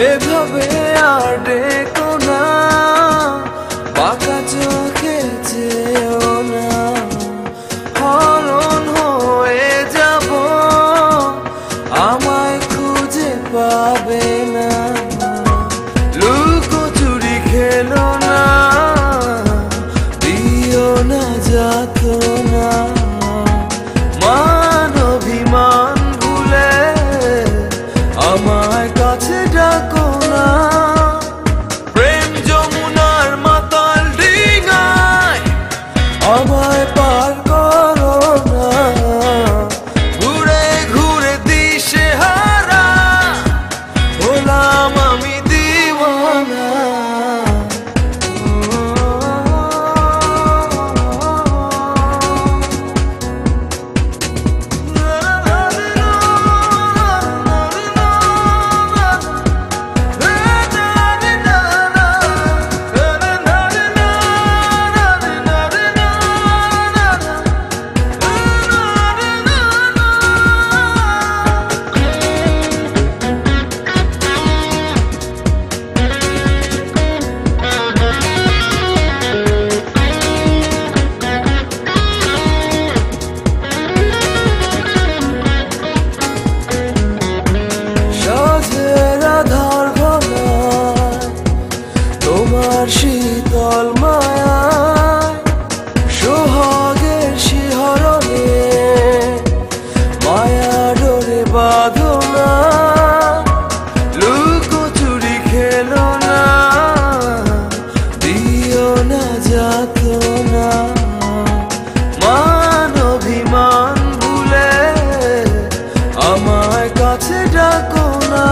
এভাবে আর ডেকো না, বাঁকা চোখে চেয়েও না, হরণ হয়ে যাব, আমায় খুঁজে পাবে না। লুকোচুরি খেলো না, দিও না যাতনা, মান অভিমান ভুলে আমায় কাছে ডাকো না। প্রেম যমুনার মাতাল ডিঙায় আমায় পার করো না, ঘুরে ঘুরে দিশে হারা হলাম আমি দিওয়ানা। তোমার শীতল মায়ায় সোহাগের শিহরণে মায়া ডোরে বাঁধো না, লুকোচুরি খেলো না, দিও না যাতনা, মান অভিমান ভুলে আমায় কাছে ডাকো না।